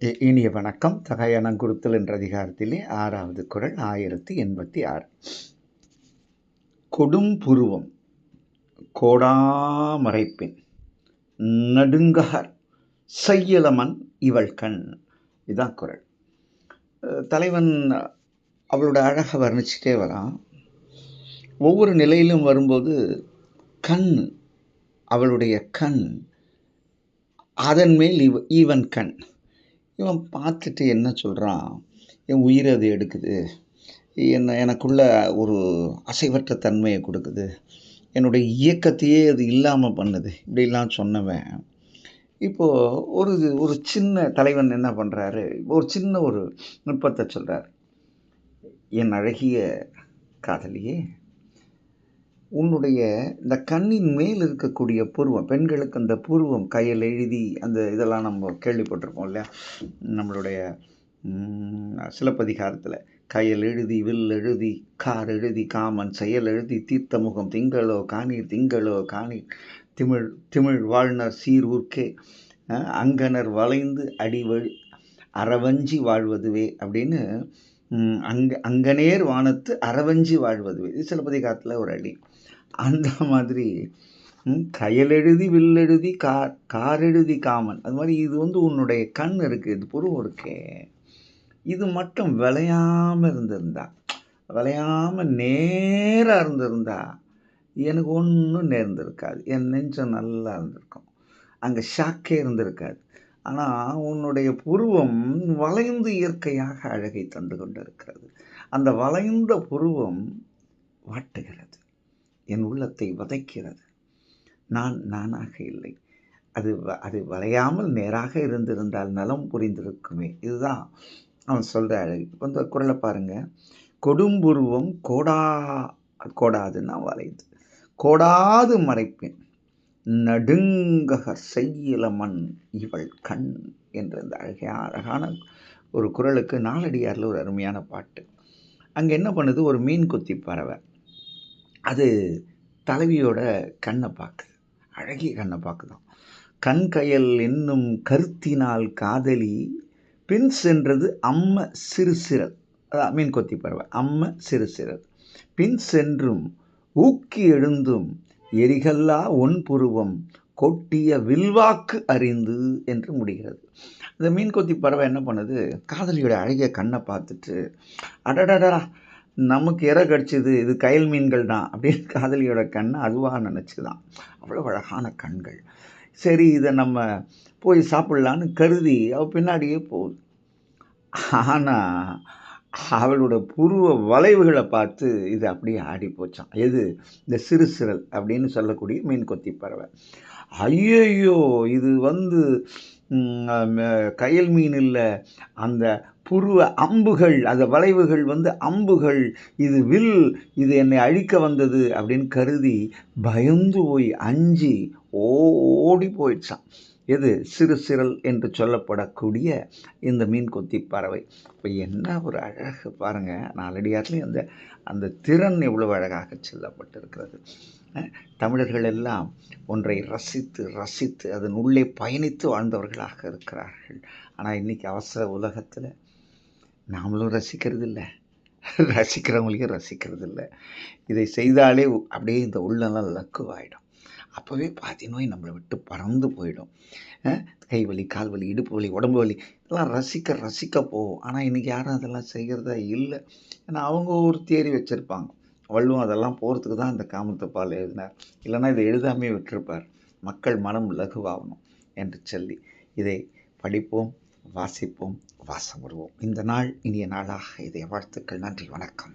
இனிய வணக்கம். தகையணங்குறுத்தல் என்ற அதிகாரத்திலே 6வது குறள் 1086. கொடும்புருவம் கோடாமறைப்பின் நடுங்ககர் செய்யலமன் இவள் கண். இதுதான் குறள். தலைவன் அவளோட அழகை வர்ணிச்சுட்டே வரான். ஒவ்வொரு நிலையிலும் வரும்போது கண், அவளுடைய கண், அதன் மேல் இவன் கண். இவன் பார்த்துட்டு என்ன சொல்கிறான், என் உயிரை அது எடுக்குது, எனக்குள்ள ஒரு அசைவற்ற தன்மையை கொடுக்குது, என்னுடைய இயக்கத்தையே அது இல்லாமல் பண்ணுது, இப்படிலாம் சொன்னவன் இப்போது ஒரு சின்ன தலைவன் என்ன பண்ணுறாரு, ஒரு சின்ன ஒரு நுட்பத்தை சொல்கிறார். என் அழகிய காதலியே, உன்னுடைய இந்த கண்ணின் மேல் இருக்கக்கூடிய புருவம், பெண்களுக்கு அந்த புருவம் கையில் எழுதி அந்த இதெல்லாம் நம்ம கேள்விப்பட்டிருப்போம் இல்லையா, நம்மளுடைய சிலப்பதிகாரத்தில் கையில் எழுதி வில் எழுதி கார் எழுதி காமன் செயல் எழுதி தீர்த்த முகம் திங்களோ காணீர் திங்களோ காணீர் திமிழ் திமிழ் வாழ்னர் சீர் ஊர்க்கே அங்கனர் வளைந்து அடிவழி அறவஞ்சி வாழ்வதுவே அப்படின்னு அங்கனேர் வானத்து அறவஞ்சி வாழ்வதுவே, இது சிலப்பதிகாரத்தில் ஒரு அடி. அந்த மாதிரி கையெழுதி வில்லெழுதி கார் எழுதி காமன், அது மாதிரி இது உன்னுடைய கண் இருக்குது, இது புருவம் இருக்கே, இது மட்டும் விளையாமல் இருந்திருந்தா, விளையாமல் நேராக இருந்திருந்தா எனக்கு ஒன்றும் நேர்ந்திருக்காது, என் நெஞ்சம் நல்லா இருந்திருக்கும், அங்கே ஷாக்கே இருந்திருக்காது. ஆனால் உன்னுடைய புருவம் வளைந்து இயற்கையாக அழகை தந்து கொண்டு இருக்கிறது. அந்த வளைந்த புருவம் வாட்டுகிறது, என் உள்ளத்தை வதைக்கிறது. நான் நானாக இல்லை, அது வளையாமல் நேராக இருந்திருந்தால் நலம் புரிந்திருக்குமே. இதுதான் அவன் சொல்கிற அழகு. இப்போ இந்த குறளை பாருங்கள். கொடும்புருவம் கோடாதுன்னா வளைந்து, கோடாது மறைப்பேன் நடுங்ககர் செய்யலமன் இவள் கண் என்ற இந்த அழகான ஒரு குறளுக்கு நாலடியாரில் ஒரு அருமையான பாட்டு. அங்கே என்ன பண்ணுது, ஒரு மீன் கொத்தி பறவை அது தலைவியோட கண்ணை பார்க்குது, அழகிய கண்ணை பார்க்குதான். கண் கயல் என்னும் கருத்தினால் காதலி பின் சென்றது அம்ம சிறு சிறல், அதான் மீன் கொத்தி பறவை, அம்ம சிறு சிறல் பின் சென்றும் ஊக்கி எழுந்தும் எரிகல்லா ஒன் புருவம் கொட்டிய வில்வாக்கு அறிந்து என்று முடிகிறது. இந்த மீன் கொத்தி பறவை என்ன பண்ணுது, காதலியோட அழகிய கண்ணை பார்த்துட்டு அடடடா நமக்கு இற கடிச்சிது, இது கயல் மீன்கள் தான் அப்படின்னு காதலியோட கண்ணை அதுவாக நினச்சிதான். அவ்வளோ அழகான கண்கள். சரி, இதை நம்ம போய் சாப்பிட்லான்னு கருதி அவள் பின்னாடியே போகுது. ஆனால் அவளோட புருவ வளைவுகளை பார்த்து இது அப்படியே ஆடி போச்சான். எது, இந்த சிறு சிறல் அப்படின்னு சொல்லக்கூடிய மீன் கொத்தி பறவை. ஐயையோ, இது கயல் மீன் இல்லை, அந்த புருவ அம்புகள், அந்த வளைவுகள் அம்புகள், இது வில், இது என்னை அழிக்க வந்தது அப்படின்னு கருதி பயந்து போய் அஞ்சி ஓடி போயிடுச்சான். எது, சிறு சிறல் என்று சொல்லப்படக்கூடிய இந்த மீன் கொத்தி பறவை. இப்போ என்ன ஒரு அழகு பாருங்கள், நாலடியார்லேயும் அந்த திறன் எவ்வளவு அழகாக சொல்லப்பட்டிருக்கிறது. தமிழர்கள் எல்லாம் ஒன்றை ரசித்து ரசித்து அதன் உள்ளே பயணித்து வாழ்ந்தவர்களாக இருக்கிறார்கள். ஆனால் இன்றைக்கி அவசர உலகத்தில் நாமளும் ரசிக்கிறது இல்லை, ரசிக்கிறவங்களையும் ரசிக்கிறது இல்லை. இதை செய்தாலே அப்படியே இந்த உள்ளெல்லாம் லக்குவாயிடும். அப்போவே பாதி நோய் நம்மளை விட்டு பறந்து போயிடும். கை வலி, கால் வலி, இடுப்பு வலி, உடம்பு வலி, இதெல்லாம் ரசிக்க போகும். ஆனால் இன்றைக்கி யாரும் அதெல்லாம் செய்கிறதா இல்லை. ஏன்னா அவங்க ஒரு தியரி வச்சுருப்பாங்க. வள்ளுவம் அதெல்லாம் போகிறதுக்கு தான் இந்த காமத்து பால் எழுதினார், இல்லைன்னா இதை எழுதாமே விட்டுருப்பார். மக்கள் மனம் லகுவாகணும் என்று சொல்லி இதை படிப்போம், வாசிப்போம், வாசம் வருவோம். இந்த நாள் இனிய நாளாக இதை வாழ்த்துக்கள். நன்றி, வணக்கம்.